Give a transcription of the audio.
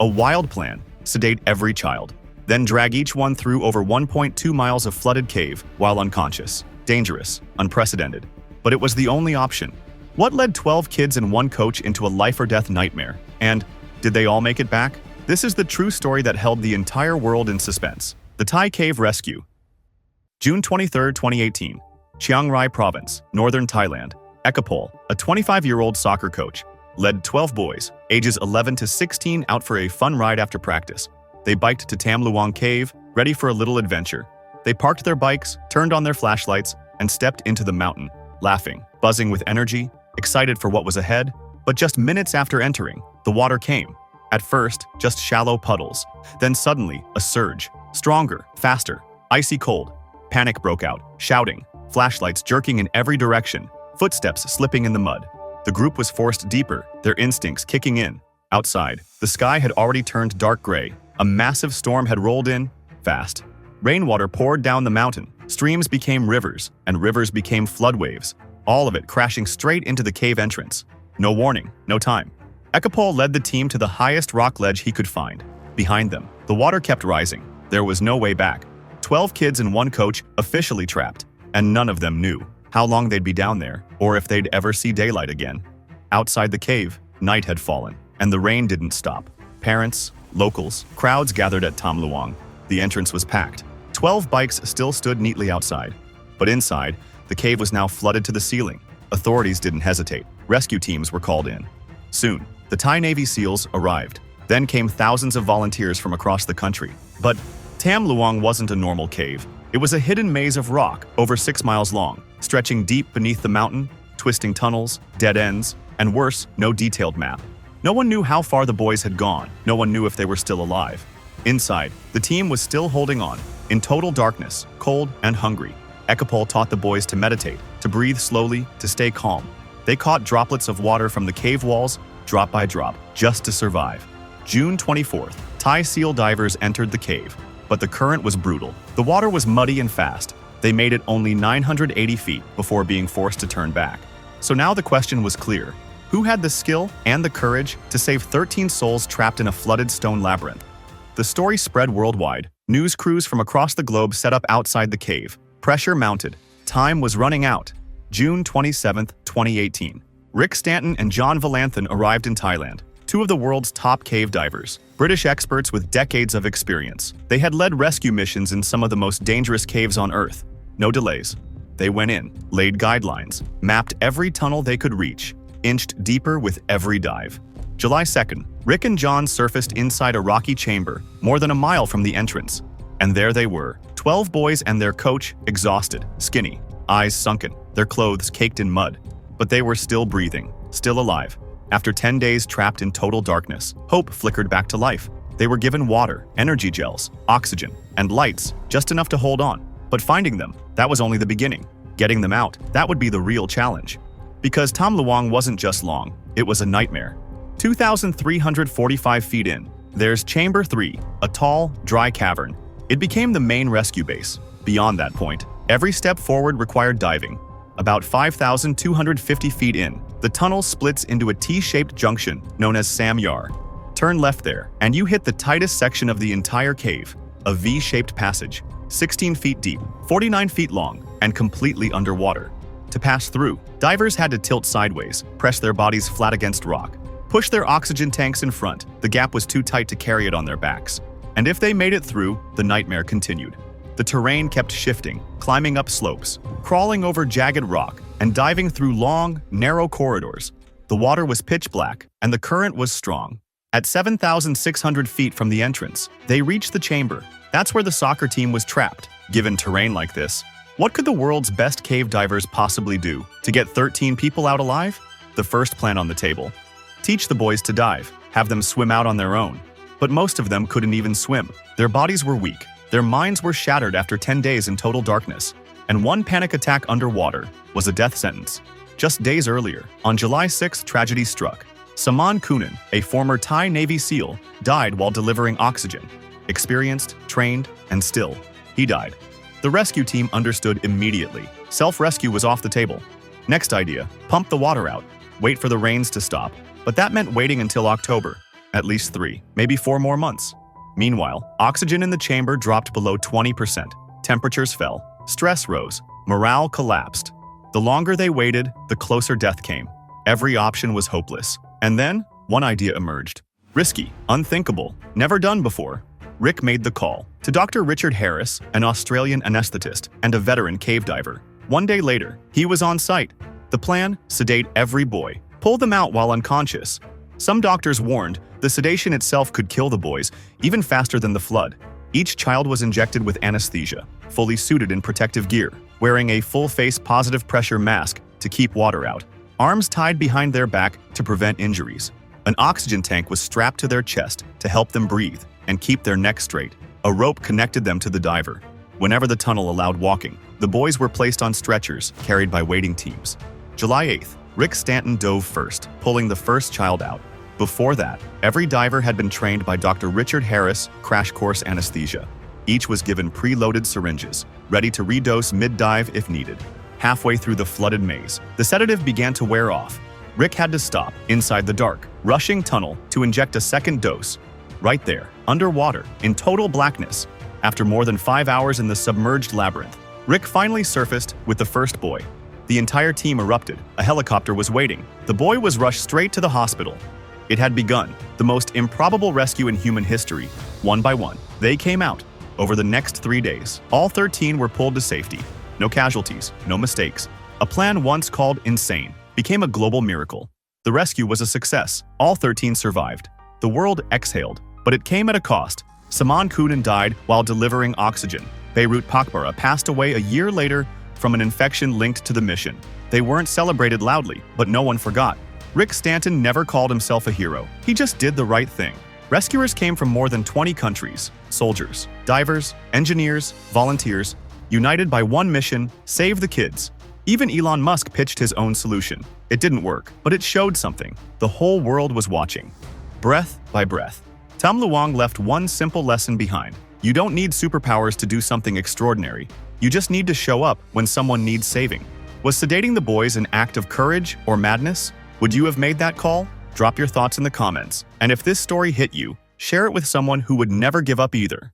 A wild plan: sedate every child, then drag each one through over 1.2 miles of flooded cave while unconscious. Dangerous, unprecedented. But it was the only option. What led 12 kids and one coach into a life-or-death nightmare? And did they all make it back? This is the true story that held the entire world in suspense. The Thai Cave Rescue. June 23, 2018. Chiang Rai Province, northern Thailand. Ekapol, a 25-year-old soccer coach, led 12 boys, ages 11 to 16, out for a fun ride after practice. They biked to Tam Luang Cave, ready for a little adventure. They parked their bikes, turned on their flashlights, and stepped into the mountain, laughing, buzzing with energy, excited for what was ahead. But just minutes after entering, the water came. At first, just shallow puddles. Then suddenly, a surge. Stronger, faster, icy cold. Panic broke out, shouting, flashlights jerking in every direction, footsteps slipping in the mud. The group was forced deeper, their instincts kicking in. Outside, the sky had already turned dark gray. A massive storm had rolled in, fast. Rainwater poured down the mountain. Streams became rivers, and rivers became floodwaves, all of it crashing straight into the cave entrance. No warning, no time. Ekapol led the team to the highest rock ledge he could find. Behind them, the water kept rising. There was no way back. 12 kids and one coach officially trapped, and none of them knew how long they'd be down there or if they'd ever see daylight again. Outside the cave, night had fallen, and the rain didn't stop. Parents, locals, crowds gathered at Tam Luang. The entrance was packed. 12 bikes still stood neatly outside. But inside, the cave was now flooded to the ceiling. Authorities didn't hesitate. Rescue teams were called in. Soon, the Thai Navy SEALs arrived. Then came thousands of volunteers from across the country. But Tam Luang wasn't a normal cave. It was a hidden maze of rock over 6 miles long, stretching deep beneath the mountain, twisting tunnels, dead ends, and worse, no detailed map. No one knew how far the boys had gone. No one knew if they were still alive. Inside, the team was still holding on, in total darkness, cold and hungry. Ekapol taught the boys to meditate, to breathe slowly, to stay calm. They caught droplets of water from the cave walls, drop by drop, just to survive. June 24th, Thai SEAL divers entered the cave, but the current was brutal. The water was muddy and fast. They made it only 980 feet before being forced to turn back. So now the question was clear. Who had the skill and the courage to save 13 souls trapped in a flooded stone labyrinth? The story spread worldwide. News crews from across the globe set up outside the cave. Pressure mounted. Time was running out. June 27, 2018. Rick Stanton and John Valanthan arrived in Thailand, two of the world's top cave divers, British experts with decades of experience. They had led rescue missions in some of the most dangerous caves on Earth. No delays. They went in, laid guidelines, mapped every tunnel they could reach, inched deeper with every dive. July 2nd, Rick and John surfaced inside a rocky chamber, more than a mile from the entrance. And there they were, 12 boys and their coach, exhausted, skinny, eyes sunken, their clothes caked in mud. But they were still breathing, still alive. After 10 days trapped in total darkness, hope flickered back to life. They were given water, energy gels, oxygen, and lights, just enough to hold on. But finding them, that was only the beginning. Getting them out, that would be the real challenge. Because Tam Luang wasn't just long, it was a nightmare. 2,345 feet in, there's Chamber 3, a tall, dry cavern. It became the main rescue base. Beyond that point, every step forward required diving. About 5,250 feet in, the tunnel splits into a T-shaped junction known as Sam Yar. Turn left there, and you hit the tightest section of the entire cave, a V-shaped passage, 16 feet deep, 49 feet long, and completely underwater. To pass through, divers had to tilt sideways, press their bodies flat against rock, push their oxygen tanks in front. The gap was too tight to carry it on their backs. And if they made it through, the nightmare continued. The terrain kept shifting, climbing up slopes, crawling over jagged rock, and diving through long, narrow corridors. The water was pitch black, and the current was strong. At 7,600 feet from the entrance, they reached the chamber. That's where the soccer team was trapped. Given terrain like this, what could the world's best cave divers possibly do to get 13 people out alive? The first plan on the table: teach the boys to dive, have them swim out on their own. But most of them couldn't even swim. Their bodies were weak. Their minds were shattered after 10 days in total darkness. And one panic attack underwater was a death sentence. Just days earlier, on July 6th, tragedy struck. Saman Kunan, a former Thai Navy SEAL, died while delivering oxygen. Experienced, trained, and still, he died. The rescue team understood immediately. Self-rescue was off the table. Next idea: pump the water out. Wait for the rains to stop. But that meant waiting until October. at least 3, maybe 4 more months. Meanwhile, oxygen in the chamber dropped below 20%. Temperatures fell, stress rose, morale collapsed. The longer they waited, the closer death came. Every option was hopeless. And then, one idea emerged. Risky, unthinkable, never done before. Rick made the call to Dr. Richard Harris, an Australian anesthetist and a veteran cave diver. 1 day later, he was on site. The plan? Sedate every boy. Pull them out while unconscious. Some doctors warned the sedation itself could kill the boys even faster than the flood. Each child was injected with anesthesia, fully suited in protective gear, wearing a full-face positive pressure mask to keep water out, arms tied behind their back to prevent injuries. An oxygen tank was strapped to their chest to help them breathe and keep their neck straight. A rope connected them to the diver. Whenever the tunnel allowed walking, the boys were placed on stretchers carried by waiting teams. July 8th, Rick Stanton dove first, pulling the first child out. Before that, every diver had been trained by Dr. Richard Harris, crash course anesthesia. Each was given preloaded syringes, ready to redose mid-dive if needed. Halfway through the flooded maze, the sedative began to wear off. Rick had to stop, inside the dark, rushing tunnel, to inject a second dose. Right there, underwater, in total blackness. After more than 5 hours in the submerged labyrinth, Rick finally surfaced with the first boy. The entire team erupted. A helicopter was waiting. The boy was rushed straight to the hospital. It had begun, the most improbable rescue in human history. One by one, they came out. Over the next 3 days, all 13 were pulled to safety. No casualties, no mistakes. A plan once called insane became a global miracle. The rescue was a success. All 13 survived. The world exhaled, but it came at a cost. Saman Kunan died while delivering oxygen. Beirut Pakbara passed away a year later from an infection linked to the mission. They weren't celebrated loudly, but no one forgot. Rick Stanton never called himself a hero. He just did the right thing. Rescuers came from more than 20 countries. Soldiers, divers, engineers, volunteers, united by one mission: save the kids. Even Elon Musk pitched his own solution. It didn't work, but it showed something. The whole world was watching. Breath by breath. Tam Luang left one simple lesson behind. You don't need superpowers to do something extraordinary. You just need to show up when someone needs saving. Was sedating the boys an act of courage or madness? Would you have made that call? Drop your thoughts in the comments. And if this story hit you, share it with someone who would never give up either.